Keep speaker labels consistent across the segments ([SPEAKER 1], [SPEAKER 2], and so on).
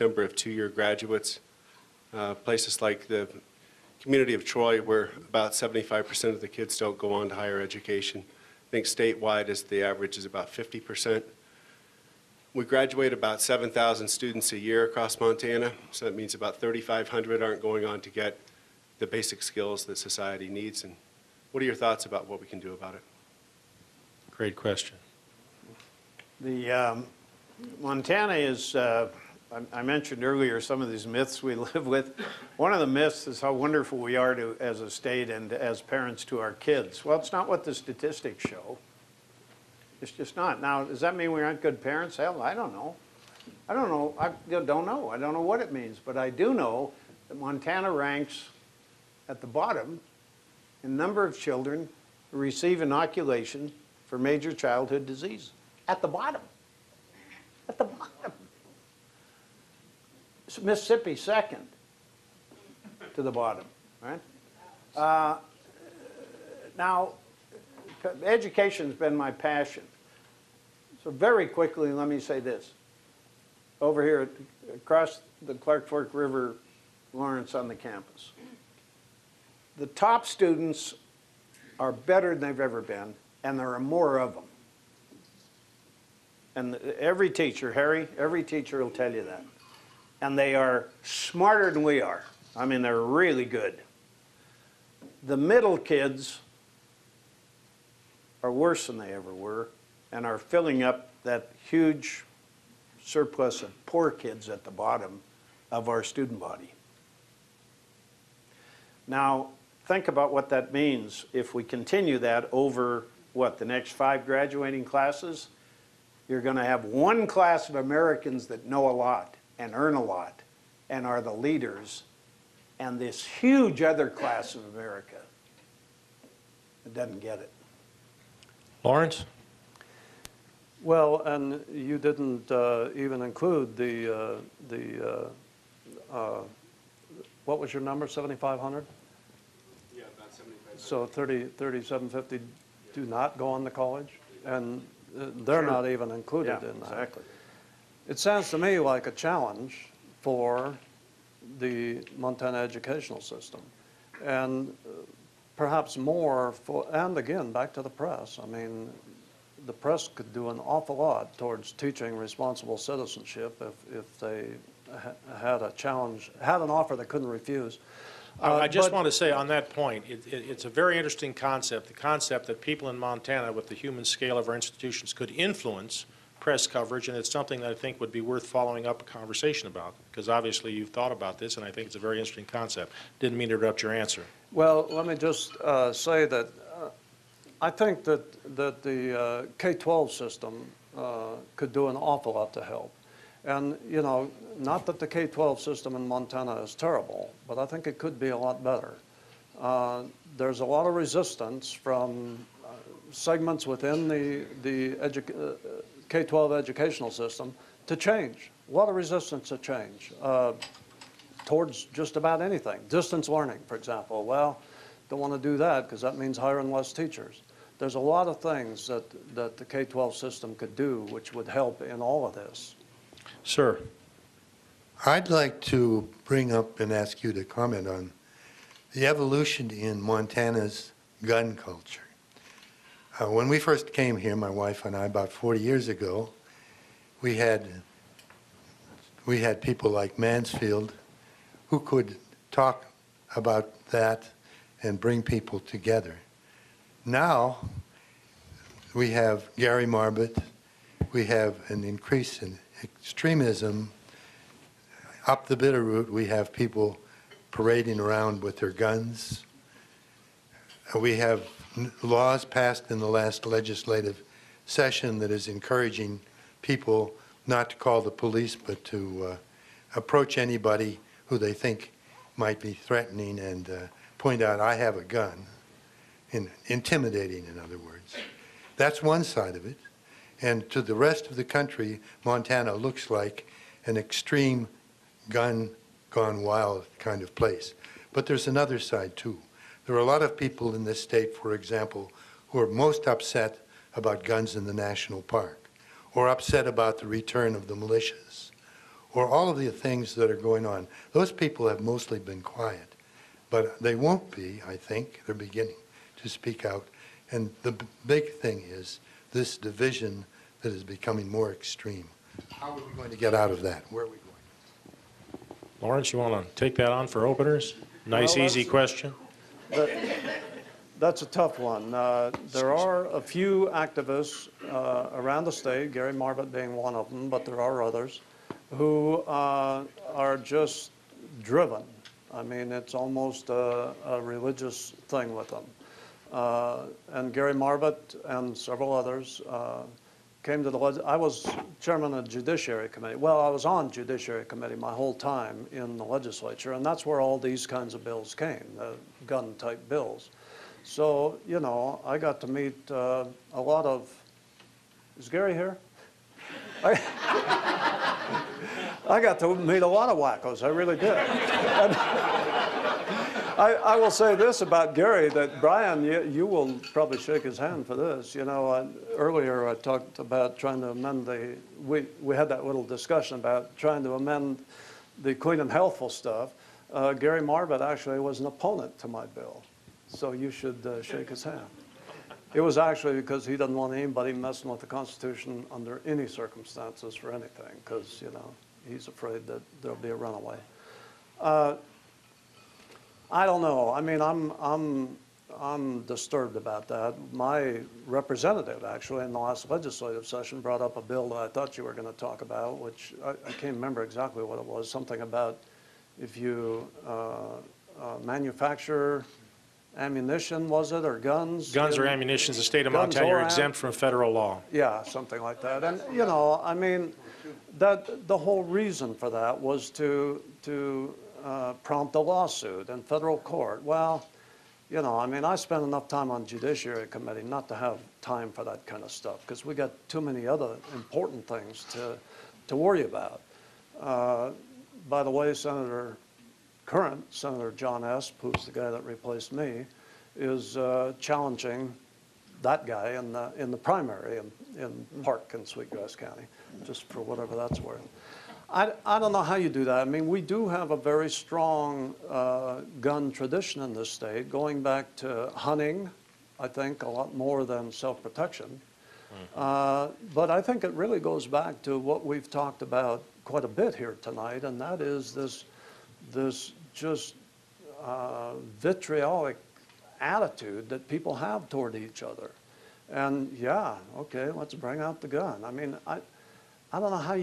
[SPEAKER 1] number of two-year graduates. Places like the community of Troy, where about 75% of the kids don't go on to higher education. I think statewide the average is about 50%. We graduate about 7,000 students a year across Montana, so that means about 3,500 aren't going on to get the basic skills that society needs. And what are your thoughts about what we can do about it?
[SPEAKER 2] Great question.
[SPEAKER 3] The Montana is, I mentioned earlier some of these myths we live with. One of the myths is how wonderful we are as a state and as parents to our kids. Well, it's not what the statistics show. It's just not. Now, does that mean we aren't good parents? Hell, I don't know. I don't know. I don't know. I don't know what it means. But I do know that Montana ranks at the bottom in number of children who receive inoculation for major childhood disease. At the bottom. At the bottom. Mississippi second to the bottom, right? Now, education's been my passion. So very quickly, let me say this. Over here, across the Clark Fork River, Lawrence on the campus. The top students are better than they've ever been, and there are more of them. And every teacher, Harry, every teacher will tell you that. And they are smarter than we are. I mean, they're really good. The middle kids are worse than they ever were and are filling up that huge surplus of poor kids at the bottom of our student body. Now, think about what that means if we continue that over, what, the next 5 graduating classes? You're going to have one class of Americans that know a lot and earn a lot and are the leaders, and this huge other class of America that doesn't get it.
[SPEAKER 2] Lawrence?
[SPEAKER 4] Well, and you didn't even include what was your number, 7,500?
[SPEAKER 1] Yeah, about 7,500.
[SPEAKER 4] So 3,750 do not go on to college, and they're not even included in that.
[SPEAKER 3] Exactly.
[SPEAKER 4] It sounds to me like a challenge for the Montana educational system, and perhaps more for, and again, back to the press. I mean, the press could do an awful lot towards teaching responsible citizenship if they had a challenge, had an offer they couldn't refuse.
[SPEAKER 2] I just want to say on that point, it's a very interesting concept, the concept that people in Montana with the human scale of our institutions could influence press coverage, and it's something that I think would be worth following up a conversation about, because obviously you've thought about this, and I think it's a very interesting concept. Didn't mean to interrupt your answer.
[SPEAKER 4] Well, let me just say that I think that the K-12 system could do an awful lot to help. And, you know, not that the K-12 system in Montana is terrible, but I think it could be a lot better. There's a lot of resistance from segments within the K-12 educational system to change. A lot of resistance to change towards just about anything. Distance learning, for example. Well, don't want to do that because that means hiring less teachers. There's a lot of things that the K-12 system could do which would help in all of this.
[SPEAKER 2] Sir.
[SPEAKER 5] I'd like to bring up and ask you to comment on the evolution in Montana's gun culture. When we first came here, my wife and I, about 40 years ago, we had people like Mansfield who could talk about that and bring people together. Now, we have Gary Marbut, we have an increase in extremism. Up the Bitterroot, we have people parading around with their guns. We have laws passed in the last legislative session that is encouraging people not to call the police, but to approach anybody who they think might be threatening and point out, I have a gun, intimidating, in other words. That's one side of it. And to the rest of the country, Montana looks like an extreme gun gone wild kind of place. But there's another side too. There are a lot of people in this state, for example, who are most upset about guns in the national park, or upset about the return of the militias, or all of the things that are going on. Those people have mostly been quiet, but they won't be, I think. They're beginning to speak out. And the big thing is this division that is becoming more extreme. How are we going to get out of that? Where are we going?
[SPEAKER 2] Lawrence, you want to take that on for openers? Nice,
[SPEAKER 4] Well,
[SPEAKER 2] easy question.
[SPEAKER 4] That's a tough one. There are a few activists around the state, Gary Marvin being one of them, but there are others, who are just driven. I mean, it's almost a religious thing with them. And Gary Marvett and several others came to the I was chairman of the Judiciary Committee. Well, I was on Judiciary Committee my whole time in the legislature, and that's where all these kinds of bills came, the gun-type bills. So, you know, I got to meet a lot of, is Gary here? I got to meet a lot of wackos, I really did. And I will say this about Gary, that Brian, you will probably shake his hand for this. You know, earlier I talked about trying to amend we had that little discussion about trying to amend the clean and healthful stuff. Gary Marvett actually was an opponent to my bill. So you should shake his hand. It was actually because he doesn't want anybody messing with the Constitution under any circumstances for anything, because, you know, he's afraid that there'll be a runaway. I don't know. I mean, I'm disturbed about that. My representative, actually, in the last legislative session brought up a bill that I thought you were going to talk about, which I can't remember exactly what it was, something about if you manufacture ammunition, was it, or guns?
[SPEAKER 2] Guns or ammunition, the state of Montana are exempt from federal law.
[SPEAKER 4] Yeah, something like that. And, you know, I mean, the whole reason for that was to prompt a lawsuit in federal court. Well, you know, I mean, I spent enough time on Judiciary Committee not to have time for that kind of stuff, because we got too many other important things to worry about. By the way, current Senator John Esp, who's the guy that replaced me, is challenging that guy in the primary in Park and Sweetgrass County, just for whatever that's worth. I don't know how you do that. I mean, we do have a very strong gun tradition in this state, going back to hunting, I think, a lot more than self-protection. But I think it really goes back to what we've talked about quite a bit here tonight, and that is this just vitriolic attitude that people have toward each other. And yeah, okay, let's bring out the gun. I mean, I don't know how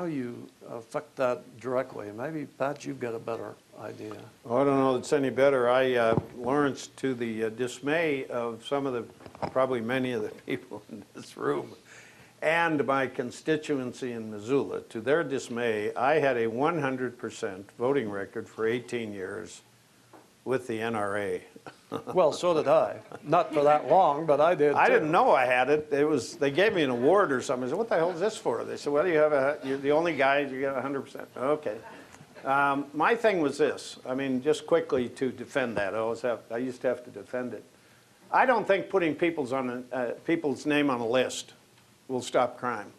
[SPEAKER 4] you affect that directly. Maybe, Pat, you've got a better idea.
[SPEAKER 3] Well, I don't know if it's any better. Lawrence, to the dismay of probably many of the people in this room, and my constituency in Missoula, to their dismay, I had a 100% voting record for 18 years with the NRA.
[SPEAKER 4] Well, so did I. Not for that long, but I did,
[SPEAKER 3] I
[SPEAKER 4] too.
[SPEAKER 3] didn't know I had it. They gave me an award or something. I said, what the hell is this for? They said, well, you're the only guy, you got 100%. Okay. My thing was this. I mean, just quickly to defend that. I used to have to defend it. I don't think putting people's name on a list will stop crime.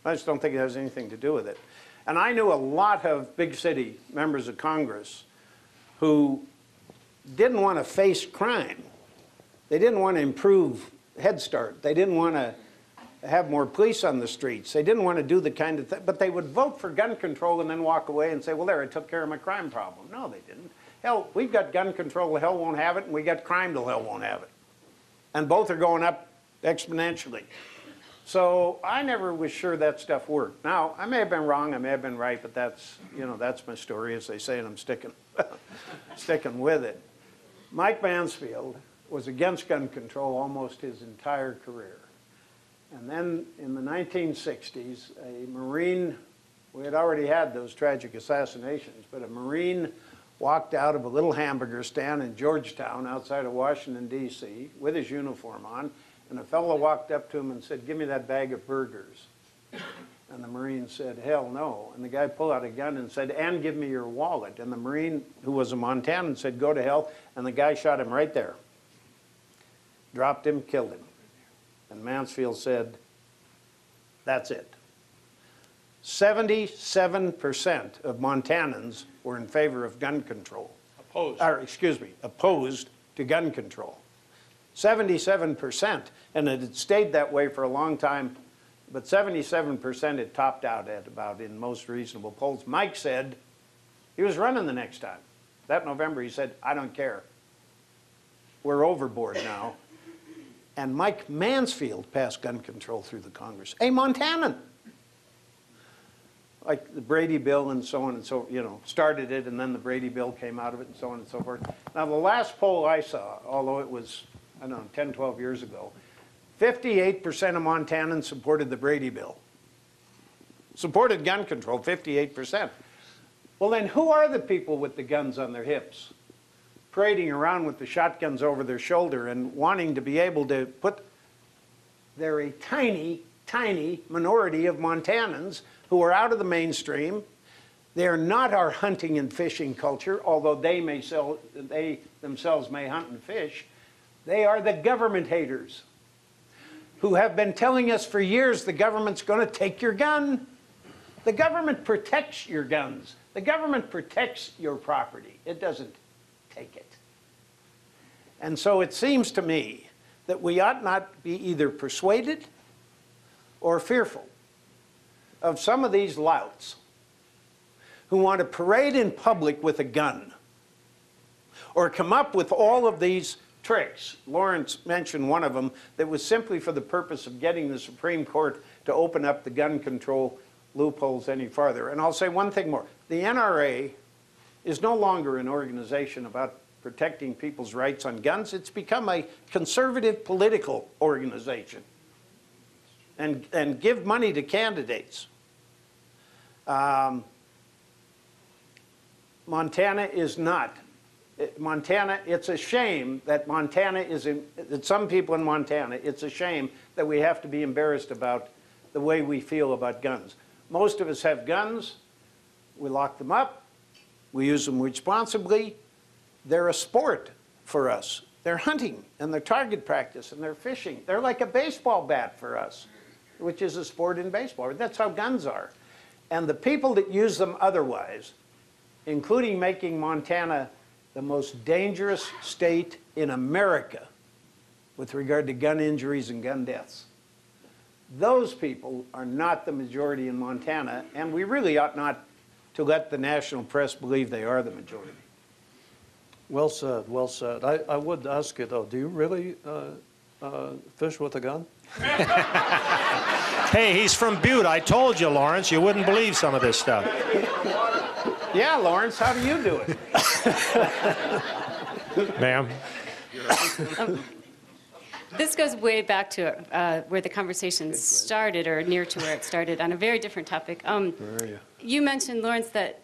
[SPEAKER 3] I just don't think it has anything to do with it. And I knew a lot of big city members of Congress who didn't want to face crime. They didn't want to improve Head Start. They didn't want to have more police on the streets. They didn't want to do the kind of thing, but they would vote for gun control and then walk away and say, well, there, I took care of my crime problem. No, they didn't. Hell, we've got gun control till hell won't have it, and we got crime till hell won't have it. And both are going up exponentially. So I never was sure that stuff worked. Now, I may have been wrong, I may have been right, but that's my story, as they say, and I'm sticking with it. Mike Mansfield was against gun control almost his entire career. And then in the 1960s, a Marine, we had already had those tragic assassinations, but a Marine walked out of a little hamburger stand in Georgetown outside of Washington, D.C. with his uniform on, and a fellow walked up to him and said, give me that bag of burgers. And the Marine said, hell no. And the guy pulled out a gun and said, and give me your wallet. And the Marine, who was a Montanan, said, go to hell. And the guy shot him right there. Dropped him, killed him. And Mansfield said, that's it. 77% of Montanans were in favor of gun control.
[SPEAKER 2] Opposed.
[SPEAKER 3] Or, excuse me, opposed to gun control. 77%, and it had stayed that way for a long time, but 77% it topped out at about in most reasonable polls. Mike said he was running the next time. That November he said, I don't care. We're overboard now. And Mike Mansfield passed gun control through the Congress, a Montanan. Like the Brady bill and so on and so, started it, and then the Brady bill came out of it and so on and so forth. Now the last poll I saw, although it was, I don't know, 10, 12 years ago, 58% of Montanans supported the Brady bill. Supported gun control, 58%. Well then who are the people with the guns on their hips? Parading around with the shotguns over their shoulder and wanting to be able to put, they're a tiny, tiny minority of Montanans who are out of the mainstream. They are not our hunting and fishing culture, although they themselves may hunt and fish. They are the government haters who have been telling us for years the government's going to take your gun. The government protects your guns. The government protects your property. It doesn't take it. And so it seems to me that we ought not be either persuaded or fearful of some of these louts who want to parade in public with a gun or come up with all of these tricks. Lawrence mentioned one of them that was simply for the purpose of getting the Supreme Court to open up the gun control loopholes any farther. And I'll say one thing more. The NRA is no longer an organization about protecting people's rights on guns. It's become a conservative political organization and give money to candidates. Montana is not. Montana, it's a shame that Montana is that some people in Montana, it's a shame that we have to be embarrassed about the way we feel about guns. Most of us have guns. We lock them up. We use them responsibly. They're a sport for us. They're hunting, and they're target practice, and they're fishing. They're like a baseball bat for us, which is a sport in baseball. That's how guns are. And the people that use them otherwise, including making Montana the most dangerous state in America with regard to gun injuries and gun deaths, those people are not the majority in Montana, and we really ought not to let the national press believe they are the majority.
[SPEAKER 4] Well said, well said. I would ask you though, do you really fish with a gun?
[SPEAKER 2] Hey, he's from Butte. I told you, Lawrence, you wouldn't believe some of this stuff.
[SPEAKER 3] Yeah, Lawrence, how do you do it?
[SPEAKER 2] Ma'am?
[SPEAKER 6] This goes way back to where the conversation started, or near to where it started, on a very different topic. You mentioned, Lawrence, that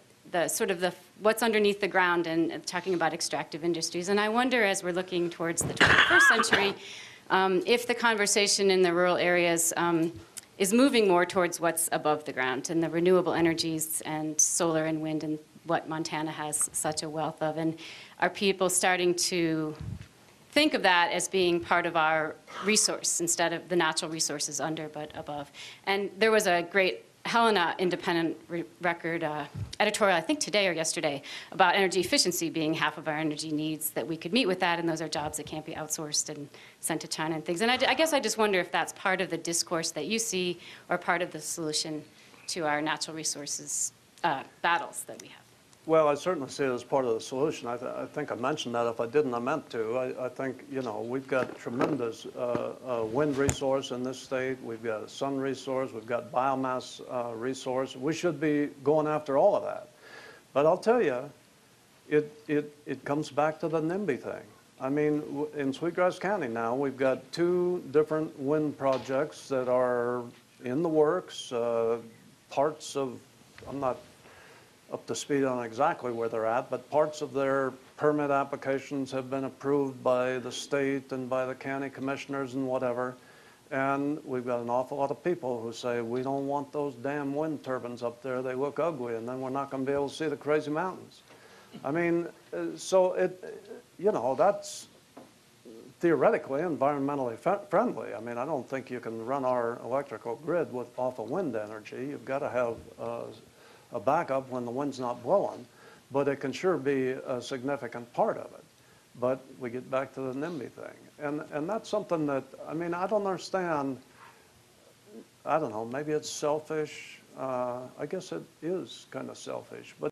[SPEAKER 6] what's underneath the ground and talking about extractive industries. And I wonder, as we're looking towards the 21st century, if the conversation in the rural areas is moving more towards what's above the ground and the renewable energies and solar and wind and what Montana has such a wealth of. And are people starting to think of that as being part of our resource instead of the natural resources under but above? And there was a great Helena Independent Record editorial, I think today or yesterday, about energy efficiency being half of our energy needs, that we could meet with that, and those are jobs that can't be outsourced and sent to China and things. And I guess I just wonder if that's part of the discourse that you see, or part of the solution to our natural resources battles that we have.
[SPEAKER 4] Well, I certainly see it as part of the solution. I think I mentioned that. If I didn't, I meant to. I think, we've got tremendous wind resource in this state. We've got a sun resource. We've got biomass resource. We should be going after all of that. But I'll tell you, it comes back to the NIMBY thing. I mean, in Sweetgrass County now, we've got 2 different wind projects that are in the works. Parts of, I'm not up to speed on exactly where they're at, but parts of their permit applications have been approved by the state and by the county commissioners and whatever. And we've got an awful lot of people who say, we don't want those damn wind turbines up there. They look ugly, and then we're not going to be able to see the crazy mountains. I mean, so that's theoretically environmentally friendly. I mean, I don't think you can run our electrical grid off of wind energy. You've got to have a backup when the wind's not blowing, but it can sure be a significant part of it. But we get back to the NIMBY thing. And that's something that, I mean, I don't understand. I don't know, maybe it's selfish. I guess it is kind of selfish. But